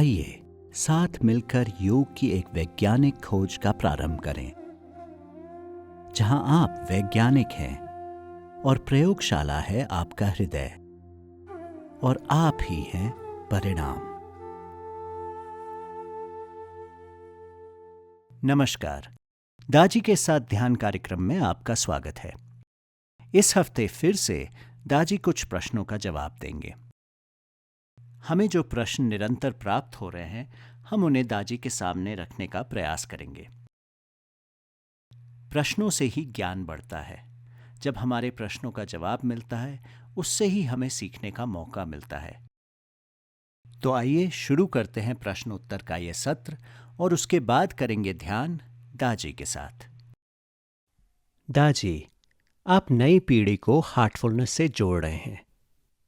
आइए साथ मिलकर योग की एक वैज्ञानिक खोज का प्रारंभ करें, जहां आप वैज्ञानिक हैं और प्रयोगशाला है आपका हृदय और आप ही हैं परिणाम। नमस्कार, दाजी के साथ ध्यान कार्यक्रम में आपका स्वागत है। इस हफ्ते फिर से दाजी कुछ प्रश्नों का जवाब देंगे। हमें जो प्रश्न निरंतर प्राप्त हो रहे हैं, हम उन्हें दाजी के सामने रखने का प्रयास करेंगे। प्रश्नों से ही ज्ञान बढ़ता है। जब हमारे प्रश्नों का जवाब मिलता है, उससे ही हमें सीखने का मौका मिलता है। तो आइए शुरू करते हैं प्रश्न उत्तर का ये सत्र और उसके बाद करेंगे ध्यान दाजी के साथ। दाजी, आप नई पीढ़ी को हार्टफुलनेस से जोड़ रहे हैं।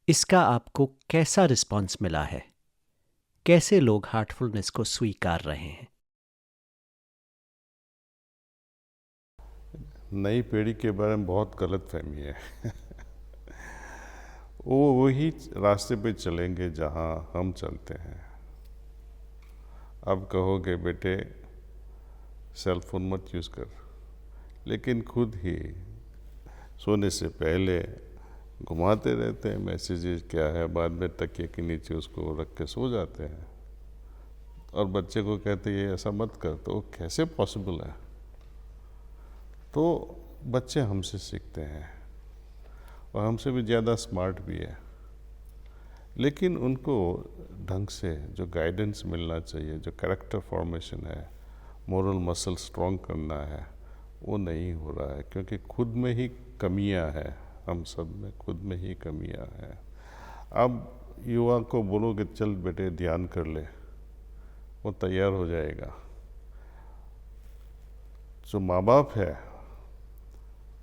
इसका आपको कैसा रिस्पॉन्स मिला है? कैसे लोग हार्टफुलनेस को स्वीकार रहे हैं? नई पीढ़ी के बारे में बहुत गलत फहमी है। वो वही रास्ते पे चलेंगे जहाँ हम चलते हैं। अब कहोगे बेटे सेल फोन मत यूज़ कर, लेकिन खुद ही सोने से पहले घुमाते रहते हैं मैसेजेस क्या है, बाद में तकिए के नीचे उसको रख के सो जाते हैं। और बच्चे को कहते हैं ये ऐसा मत कर, तो कैसे पॉसिबल है? तो बच्चे हमसे सीखते हैं और हमसे भी ज़्यादा स्मार्ट भी है, लेकिन उनको ढंग से जो गाइडेंस मिलना चाहिए, जो कैरेक्टर फॉर्मेशन है, मोरल मसल स्ट्रॉन्ग करना है, वो नहीं हो रहा है, क्योंकि खुद में ही कमियां हैं। हम सब में खुद में ही कमियां हैं। अब युवा को बोलोगे चल बेटे ध्यान कर ले, वो तैयार हो जाएगा। जो माँ बाप है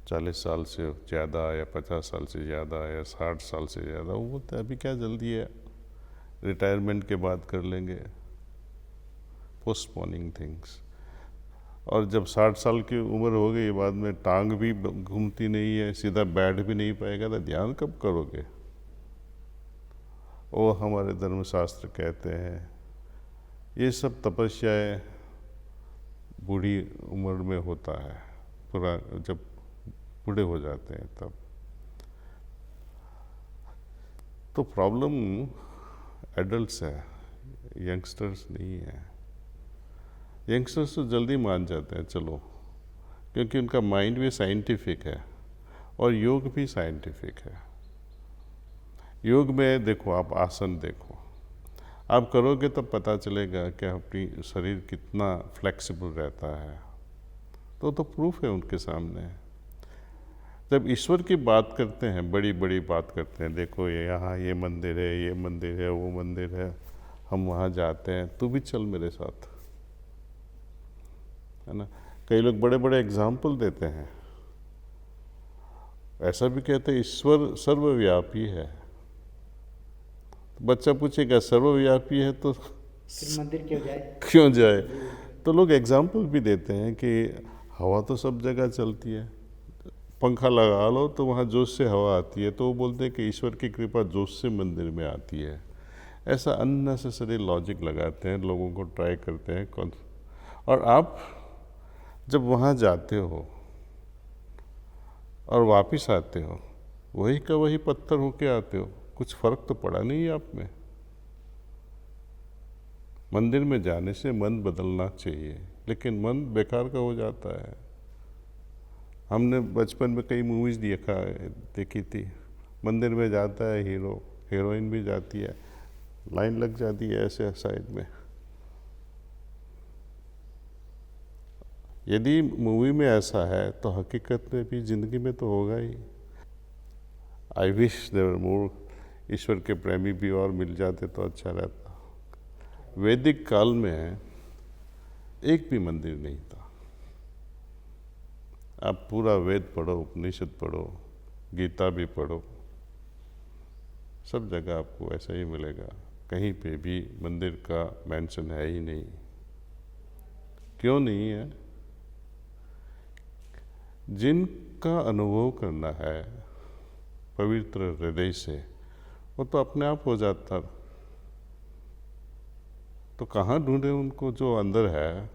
40 साल से ज़्यादा या 50 साल से ज़्यादा या 60 साल से ज़्यादा, वो बोलते हैं अभी क्या जल्दी है, रिटायरमेंट के बाद कर लेंगे, पोस्टपोनिंग थिंग्स। और जब 60 साल की उम्र हो गई, बाद में टांग भी घूमती नहीं है, सीधा बैठ भी नहीं पाएगा, तो ध्यान कब करोगे? वो हमारे धर्मशास्त्र कहते हैं ये सब तपस्याएं बूढ़ी उम्र में होता है, पूरा जब बूढ़े हो जाते हैं तब। तो प्रॉब्लम एडल्ट्स है, यंगस्टर्स नहीं है। यंगस्टर्स तो जल्दी मान जाते हैं चलो, क्योंकि उनका माइंड भी साइंटिफिक है और योग भी साइंटिफिक है। योग में देखो, आप आसन देखो, आप करोगे तब पता चलेगा कि अपनी शरीर कितना फ्लेक्सिबल रहता है। तो प्रूफ है उनके सामने। जब ईश्वर की बात करते हैं, बड़ी बड़ी बात करते हैं, देखो ये यहाँ ये मंदिर है, ये मंदिर है, वो मंदिर है, हम वहाँ जाते हैं, तू भी चल मेरे साथ, है ना। कई लोग बड़े बड़े एग्जाम्पल देते हैं, ऐसा भी कहते हैं ईश्वर सर्वव्यापी है। बच्चा पूछेगा सर्वव्यापी है तो मंदिर क्यों जाए? क्यों जाए? तो लोग एग्जाम्पल भी देते हैं कि हवा तो सब जगह चलती है, पंखा लगा लो तो वहाँ जोश से हवा आती है, तो वो बोलते हैं कि ईश्वर की कृपा जोश से मंदिर में आती है। ऐसा अननेसेसरी लॉजिक लगाते हैं, लोगों को ट्राई करते हैं। और आप जब वहाँ जाते हो और वापस आते हो, वही का वही पत्थर होके आते हो, कुछ फर्क तो पड़ा नहीं है आप में। मंदिर में जाने से मन बदलना चाहिए, लेकिन मन बेकार का हो जाता है। हमने बचपन में कई मूवीज़ देखी थी, मंदिर में जाता है हीरो, हीरोइन भी जाती है, लाइन लग जाती है ऐसे साइड में। यदि मूवी में ऐसा है तो हकीकत में भी ज़िंदगी में तो होगा ही। आई विश देयर मोर, ईश्वर के प्रेमी भी और मिल जाते तो अच्छा रहता। वैदिक काल में एक भी मंदिर नहीं था। आप पूरा वेद पढ़ो, उपनिषद पढ़ो, गीता भी पढ़ो, सब जगह आपको ऐसा ही मिलेगा। कहीं पे भी मंदिर का मेंशन है ही नहीं। क्यों नहीं है? जिनका अनुभव करना है पवित्र हृदय से, वो तो अपने आप हो जाता। तो कहाँ ढूंढे उनको जो अंदर है,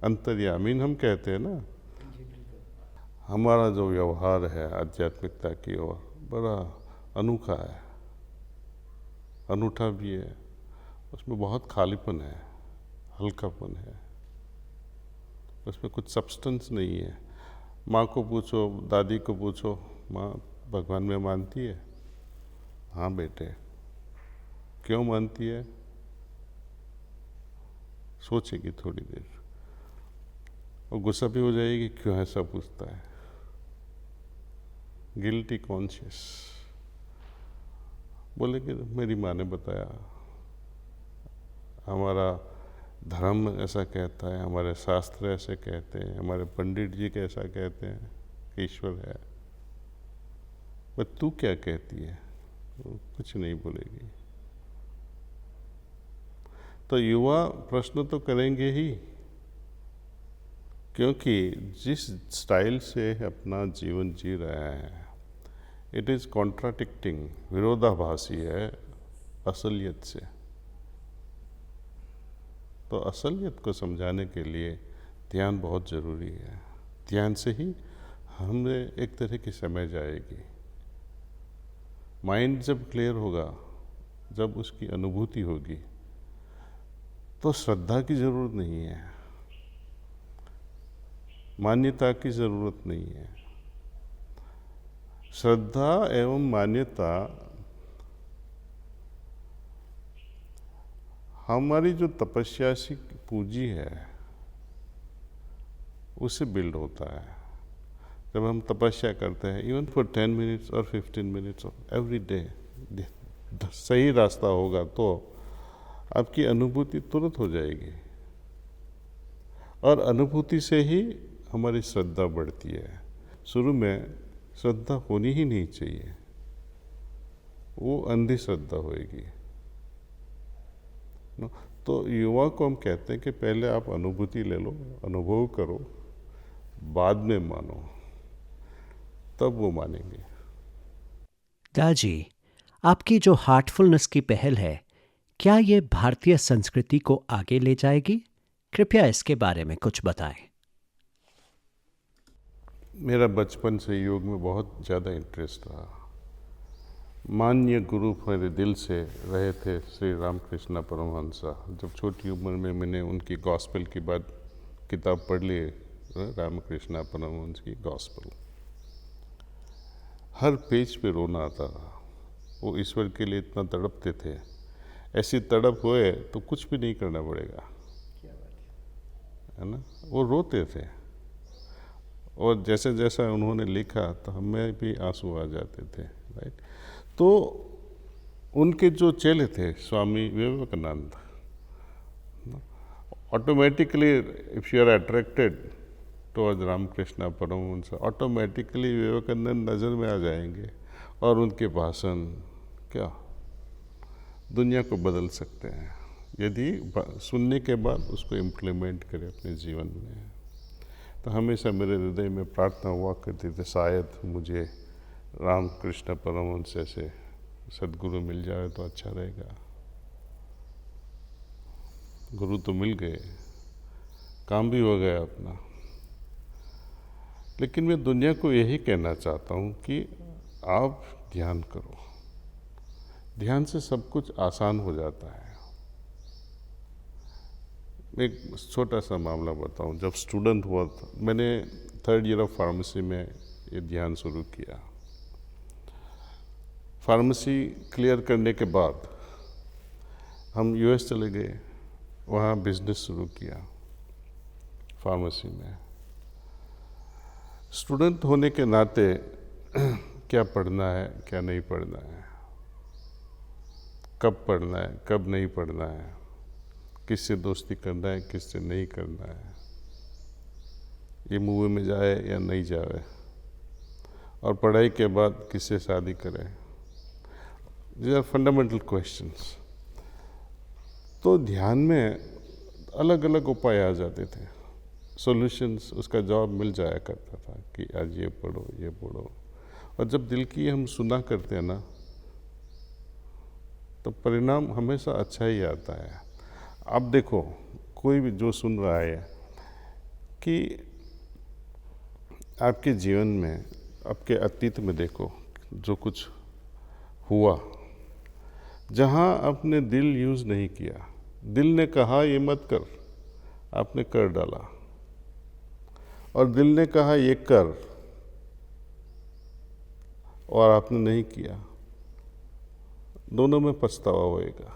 अंतर्यामीन हम कहते हैं ना। हमारा जो व्यवहार है आध्यात्मिकता की ओर बड़ा अनोखा है, अनूठा भी है। उसमें बहुत खालीपन है, हल्कापन है, उसमें कुछ सब्सटेंस नहीं है। माँ को पूछो, दादी को पूछो, माँ भगवान में मानती है? हाँ बेटे। क्यों मानती है? सोचेगी थोड़ी देर और गुस्सा भी हो जाएगी, क्यों ऐसा पूछता है। गिल्टी कॉन्शियस बोलेंगे मेरी माँ ने बताया, हमारा धर्म ऐसा कहता है, हमारे शास्त्र ऐसे कहते हैं, हमारे पंडित जी कैसा कहते हैं कि ईश्वर है। पर तू क्या कहती है? वो कुछ नहीं बोलेगी। तो युवा प्रश्न तो करेंगे ही, क्योंकि जिस स्टाइल से अपना जीवन जी रहा है इट इज़ कॉन्ट्राडिक्टिंग, विरोधाभासी है असलियत से। तो असलियत को समझाने के लिए ध्यान बहुत ज़रूरी है। ध्यान से ही हमें एक तरह की समझ आएगी। माइंड जब क्लियर होगा, जब उसकी अनुभूति होगी, तो श्रद्धा की ज़रूरत नहीं है, मान्यता की ज़रूरत नहीं है। श्रद्धा एवं मान्यता हमारी जो तपस्या की पूंजी है उससे बिल्ड होता है। जब हम तपस्या करते हैं, इवन फॉर 10 मिनट्स और 15 मिनट्स एवरी डे, सही रास्ता होगा तो आपकी अनुभूति तुरंत हो जाएगी, और अनुभूति से ही हमारी श्रद्धा बढ़ती है। शुरू में श्रद्धा होनी ही नहीं चाहिए, वो अंधी श्रद्धा होएगी। तो युवा को हम कहते हैं कि पहले आप अनुभूति ले लो, अनुभव करो, बाद में मानो, तब वो मानेंगे। दाजी, आपकी जो हार्टफुलनेस की पहल है, क्या ये भारतीय संस्कृति को आगे ले जाएगी? कृपया इसके बारे में कुछ बताएं। मेरा बचपन से योग में बहुत ज़्यादा इंटरेस्ट रहा। मान्य गुरु मेरे दिल से रहे थे श्री रामकृष्ण परमहंसा। जब छोटी उम्र में मैंने उनकी गॉस्पेल की बात किताब पढ़ ली, रामकृष्ण परमहंस की गॉस्पेल, हर पेज पे रोना आता था। वो ईश्वर के लिए इतना तड़पते थे, ऐसी तड़प होए तो कुछ भी नहीं करना पड़ेगा, है ना। वो रोते थे, और जैसे जैसा उन्होंने लिखा तो हमें भी आंसू आ जाते थे, राइट। तो उनके जो चेले थे Swami Vivekananda, automatically if you are attracted towards Ramakrishna Paramahansa, automatically Vivekananda नज़र में आ जाएंगे, और उनके भाषण क्या दुनिया को बदल सकते हैं यदि सुनने के बाद उसको इम्प्लीमेंट करें अपने जीवन में। तो हमेशा मेरे हृदय में प्रार्थना हुआ करती थी, शायद मुझे रामकृष्ण परमहंस जैसे सद्गुरु मिल जाए तो अच्छा रहेगा। गुरु तो मिल गए, काम भी हो गया अपना। लेकिन मैं दुनिया को यही कहना चाहता हूँ कि आप ध्यान करो, ध्यान से सब कुछ आसान हो जाता है। एक छोटा सा मामला बताऊं। जब स्टूडेंट हुआ था, मैंने 3rd ईयर ऑफ फार्मेसी में ये ध्यान शुरू किया। फार्मेसी क्लियर करने के बाद हम यूएस चले गए, वहाँ बिजनेस शुरू किया फार्मेसी में। स्टूडेंट होने के नाते क्या पढ़ना है, क्या नहीं पढ़ना है, कब पढ़ना है, कब नहीं पढ़ना है, किससे दोस्ती करना है, किससे नहीं करना है, ये मूवी में जाए या नहीं जाए, और पढ़ाई के बाद किससे शादी करें। These are fundamental questions। तो ध्यान में अलग अलग उपाय आ जाते थे, सॉल्यूशंस, उसका जवाब मिल जाया करता था कि आज ये पढ़ो, ये पढ़ो। और जब दिल की हम सुना करते हैं ना, तो परिणाम हमेशा अच्छा ही आता है। आप देखो, कोई भी जो सुन रहा है कि आपके जीवन में, आपके अतीत में देखो जो कुछ हुआ, जहाँ आपने दिल यूज़ नहीं किया, दिल ने कहा ये मत कर, आपने कर डाला, और दिल ने कहा ये कर और आपने नहीं किया, दोनों में पछतावा होएगा।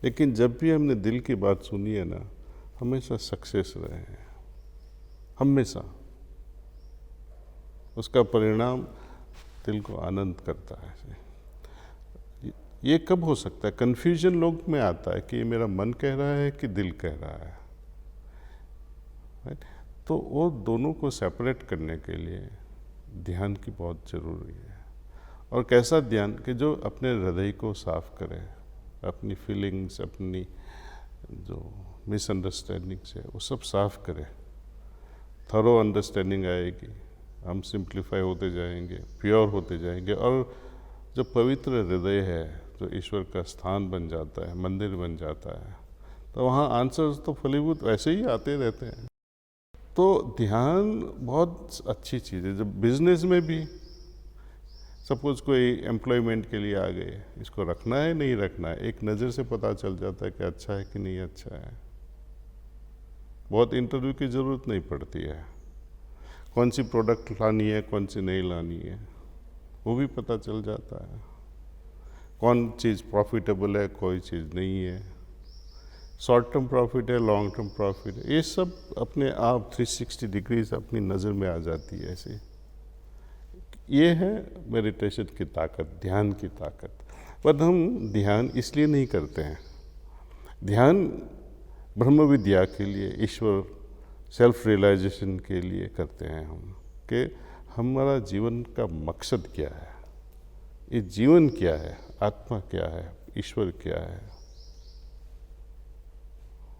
लेकिन जब भी हमने दिल की बात सुनी है ना, हमेशा सक्सेस रहे हैं, हमेशा। उसका परिणाम दिल को आनंद करता है। ये कब हो सकता है? कन्फ्यूजन लोग में आता है कि ये मेरा मन कह रहा है कि दिल कह रहा है, राइट? तो वो दोनों को सेपरेट करने के लिए ध्यान की बहुत ज़रूरी है। और कैसा ध्यान कि जो अपने हृदय को साफ करे, अपनी फीलिंग्स, अपनी जो मिसअंडरस्टैंडिंग्स है वो सब साफ करे, थरो अंडरस्टैंडिंग आएगी, हम सिंप्लीफाई होते जाएंगे, प्योर होते जाएंगे, और जो पवित्र हृदय है, जो ईश्वर का स्थान बन जाता है, मंदिर बन जाता है, तो वहाँ आंसर्स तो फलीभूत वैसे ही आते रहते हैं। तो ध्यान बहुत अच्छी चीज़ है। जब बिजनेस में भी सपोज कोई एम्प्लॉयमेंट के लिए आ गए, इसको रखना है नहीं रखना है, एक नज़र से पता चल जाता है कि अच्छा है कि नहीं अच्छा है। बहुत इंटरव्यू की ज़रूरत नहीं पड़ती है, कौन सी प्रोडक्ट लानी है कौन सी नहीं लानी है वो भी पता चल जाता है, कौन चीज़ प्रॉफिटेबल है कोई चीज़ नहीं है, शॉर्ट टर्म प्रॉफिट है लॉन्ग टर्म प्रॉफिट है, ये सब अपने आप 360 डिग्रीज अपनी नज़र में आ जाती है। ऐसे ये है मेडिटेशन की ताकत, ध्यान की ताकत। पर हम ध्यान इसलिए नहीं करते हैं। ध्यान ब्रह्म विद्या के लिए, ईश्वर सेल्फ रियलाइजेशन के लिए करते हैं हम, कि हमारा जीवन का मकसद क्या है, ये जीवन क्या है, आत्मा क्या है, ईश्वर क्या है,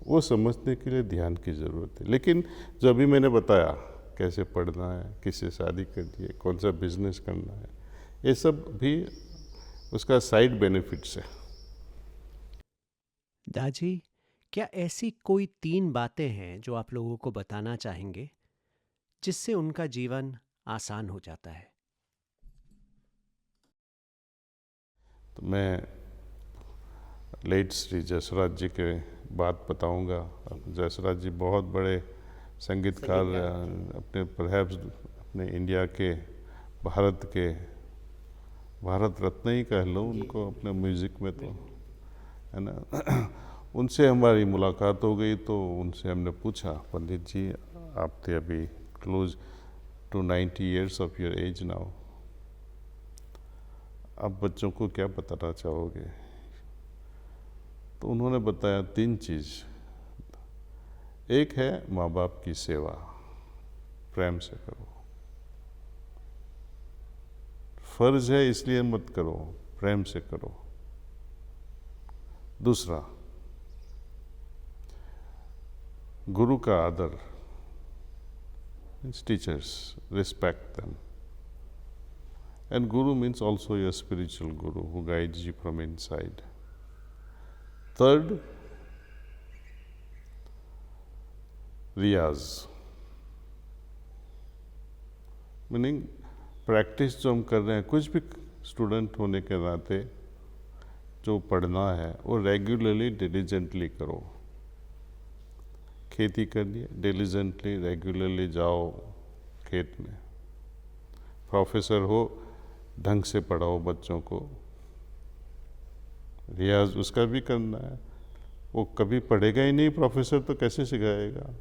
वो समझने के लिए ध्यान की ज़रूरत है। लेकिन जो अभी मैंने बताया, कैसे पढ़ना है, किससे शादी करनी है, कौन सा बिजनेस करना है, ये सब भी उसका साइड बेनिफिट्स है। दाजी, क्या ऐसी कोई 3 बातें हैं जो आप लोगों को बताना चाहेंगे जिससे उनका जीवन आसान हो जाता है? तो मैं लेट श्री जसराज जी के बात बताऊंगा। जसराज जी बहुत बड़े संगीतकार, अपने परहैप्स अपने इंडिया के, भारत रत्न ही कह लो उनको अपने म्यूज़िक में, तो है ना। उनसे हमारी मुलाकात हो गई, तो उनसे हमने पूछा, पंडित जी आप थे अभी close to 90 years of your age now, आप बच्चों को क्या बताना चाहोगे? तो उन्होंने बताया 3 चीज़। एक है माँ बाप की सेवा, प्रेम से करो, फर्ज है इसलिए मत करो, प्रेम से करो। दूसरा, गुरु का आदर, means teachers, respect them. And Guru means also your spiritual Guru who guides you from inside. Third, रियाज, मीनिंग प्रैक्टिस जो हम कर रहे हैं, कुछ भी स्टूडेंट होने के नाते जो पढ़ना है वो रेगुलरली डिलीजेंटली करो। खेती करनी है, डिलीजेंटली रेगुलरली जाओ खेत में। प्रोफेसर हो, ढंग से पढ़ाओ बच्चों को। रियाज उसका भी करना है, वो कभी पढ़ेगा ही नहीं प्रोफेसर तो कैसे सिखाएगा।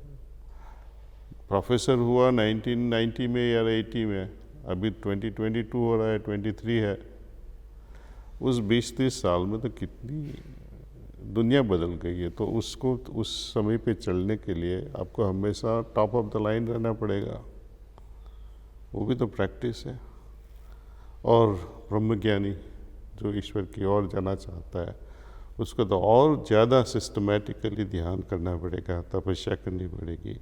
प्रोफेसर हुआ 1990 में या 80 में, अभी 2022 हो रहा है, 23 है। उस 20-30 साल में तो कितनी दुनिया बदल गई है। तो उसको उस समय पे चलने के लिए आपको हमेशा टॉप ऑफ द लाइन रहना पड़ेगा, वो भी तो प्रैक्टिस है। और ब्रह्मज्ञानी जो ईश्वर की ओर जाना चाहता है, उसको तो और ज़्यादा सिस्टमैटिकली ध्यान करना पड़ेगा, तपस्या करनी पड़ेगी।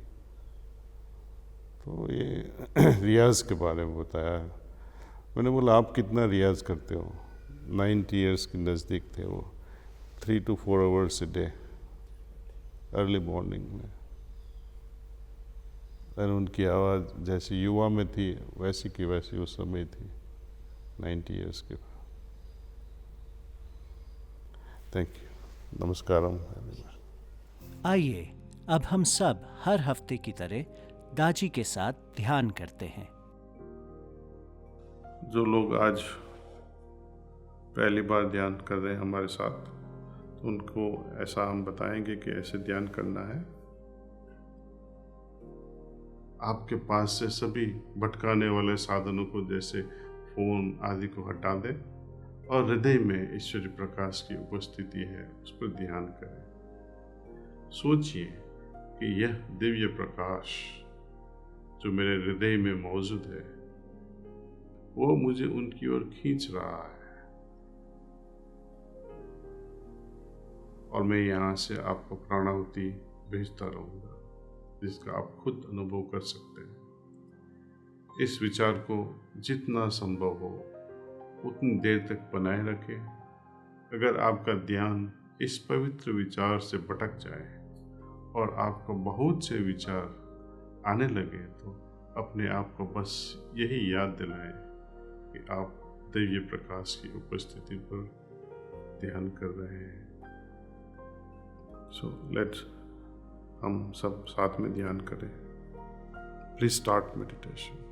तो ये रियाज के बारे में बताया। मैंने बोला आप कितना रियाज करते हो? 90 ईयर्स के नज़दीक थे वो। 3 to 4 hours a day, early morning में। और उनकी आवाज़ जैसी युवा में थी वैसी की वैसी उस समय थी, 90 ईयर्स के। थैंक यू, नमस्कारम। आइए अब हम सब हर हफ्ते की तरह दाजी के साथ ध्यान करते हैं। जो लोग आज पहली बार ध्यान कर रहे हैं हमारे साथ, तो उनको ऐसा हम बताएंगे कि ऐसे ध्यान करना है। आपके पास से सभी भटकाने वाले साधनों को, जैसे फोन आदि को हटा दें और हृदय में ईश्वरीय प्रकाश की उपस्थिति है उस पर ध्यान करें। सोचिए कि यह दिव्य प्रकाश जो मेरे हृदय में मौजूद है वो मुझे उनकी ओर खींच रहा है, और मैं यहाँ से आपको प्राणाहुति भेजता रहूँगा, जिसका आप खुद अनुभव कर सकते हैं। इस विचार को जितना संभव हो उतनी देर तक बनाए रखें। अगर आपका ध्यान इस पवित्र विचार से भटक जाए और आपको बहुत से विचार आने लगे, तो अपने आप को बस यही याद दिलाएं कि आप दिव्य प्रकाश की उपस्थिति पर ध्यान कर रहे हैं। सो लेट्स हम सब साथ में ध्यान करें। Please start meditation.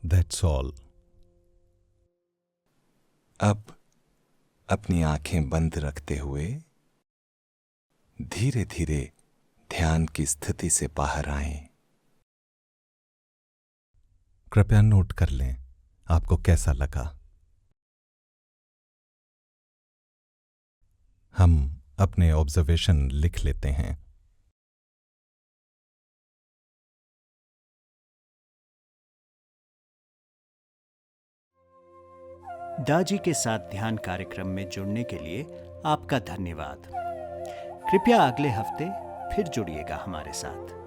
That's all. अब अपनी आंखें बंद रखते हुए धीरे धीरे ध्यान की स्थिति से बाहर आएं। कृपया नोट कर लें आपको कैसा लगा। हम अपने ऑब्जर्वेशन लिख लेते हैं। दाजी के साथ ध्यान कार्यक्रम में जुड़ने के लिए आपका धन्यवाद। कृपया अगले हफ्ते फिर जुड़िएगा हमारे साथ।